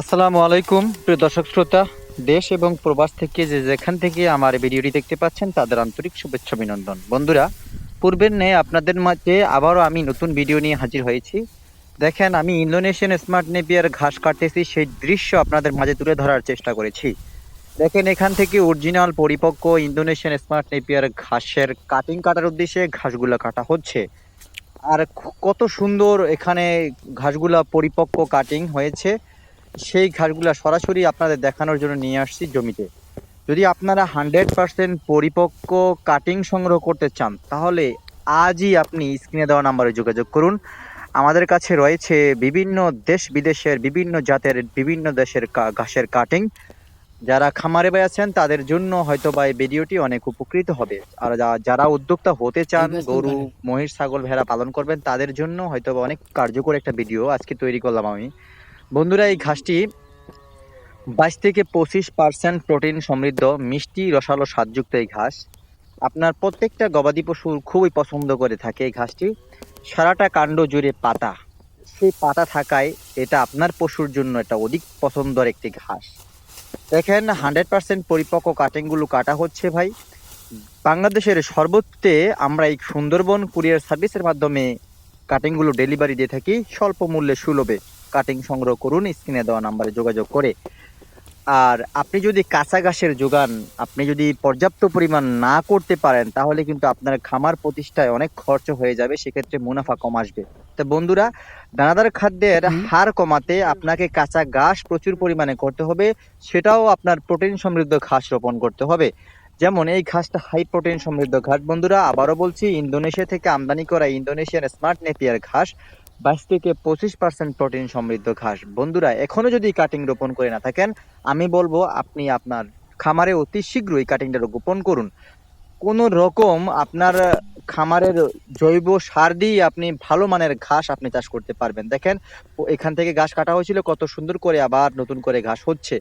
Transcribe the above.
আসসালামু আলাইকুম প্রিয় দর্শক শ্রোতা, দেশ এবং প্রবাস থেকে যেখান থেকে আমার এই ভিডিওটি দেখতে পাচ্ছেন তাদের আন্তরিক শুভেচ্ছা অভিনন্দন। বন্ধুরা, পূর্বের ন্যায় আপনাদের মাঝে আবারও আমি নতুন ভিডিও নিয়ে হাজির হয়েছি। দেখেন, আমি ইন্দোনেশিয়ান স্মার্ট নেপিয়ার ঘাস কাটতেছি সেই দৃশ্য আপনাদের মাঝে তুলে ধরার চেষ্টা করেছি। দেখেন, এখান থেকে অরিজিনাল পরিপক্ক ইন্দোনেশিয়ান স্মার্ট নেপিয়ার ঘাসের কাটিং কাটার উদ্দেশ্যে ঘাসগুলো কাটা হচ্ছে। আর কত সুন্দর এখানে ঘাসগুলা পরিপক্ক কাটিং হয়েছে, সেই ঘাসগুলা সরাসরি আপনাদের দেখানোর জন্য নিয়ে আসছি জমিতে। যদি আপনারা 100% পরিপক্ক কাটিং সংগ্রহ করতে চান তাহলে আজই আপনি স্ক্রিনে দেওয়া নাম্বারে যোগাযোগ করুন। আমাদের কাছে রয়েছে বিভিন্ন দেশ বিদেশের বিভিন্ন জাতের বিভিন্ন দেশের ঘাসের কাটিং। যারা খামারে আছেন তাদের জন্য হয়তো বা এই ভিডিওটি অনেক উপকৃত হবে। আর যারা উদ্যোক্তা হতে চান, গরু মহিষ ছাগল ভেড়া পালন করবেন, তাদের জন্য হয়তো বা অনেক কার্যকর একটা ভিডিও আজকে তৈরি করলাম আমি। বন্ধুরা, এই ঘাসটি 22 থেকে 25% প্রোটিন সমৃদ্ধ মিষ্টি রসালো স্বাদযুক্ত এই ঘাস আপনার প্রত্যেকটা গবাদি পশু খুবই পছন্দ করে থাকে। এই ঘাসটি সারাটা কাণ্ড জুড়ে পাতা, সেই পাতা থাকায় এটা আপনার পশুর জন্য এটা অধিক পছন্দের একটি ঘাস। দেখেন, 100% পরিপক্ক কাটিংগুলো কাটা হচ্ছে ভাই। বাংলাদেশের সর্বত্রে আমরা এই সুন্দরবন কুরিয়ার সার্ভিসের মাধ্যমে কাটিংগুলো ডেলিভারি দিয়ে থাকি স্বল্প মূল্যে সুলভে। কাটিং সংগ্রহ করুন স্ক্রিনে দেওয়া নাম্বারে যোগাযোগ করে। আর আপনি যদি কাঁচা ঘাসের যোগান আপনি যদি পর্যাপ্ত পরিমাণ না করতে পারেন তাহলে কিন্তু আপনার খামার প্রতিষ্ঠায় অনেক খরচ হয়ে যাবে, সেক্ষেত্রে মুনাফা কম আসবে। তো বন্ধুরা, দানাদার খাদ্যের হার কমাতে আপনাকে কাঁচা ঘাস প্রচুর পরিমাণে করতে হবে, সেটাও আপনার প্রোটিন সমৃদ্ধ ঘাস রোপণ করতে হবে। যেমন এই ঘাসটা হাই প্রোটিন সমৃদ্ধ ঘাস। বন্ধুরা, আবারও বলছি, ইন্দোনেশিয়া থেকে আমদানি করা ইন্দোনেশিয়ান স্মার্ট নেপিয়ার ঘাস 22 থেকে 25% প্রোটিন সমৃদ্ধ ঘাস। বন্ধুরা, এখনো যদি কাটিং রোপণ করে না থাকেন, আমি বলবো আপনি আপনার খামারে অতি শীঘ্রই কাটিংটা রোপণ করুন। কোন রকম আপনার খামারের জৈব সার দিয়ে আপনি ভালো মানের ঘাস আপনি চাষ করতে পারবেন। দেখেন, এখান থেকে ঘাস কাটা হয়েছিল, কত সুন্দর করে আবার নতুন করে ঘাস হচ্ছে।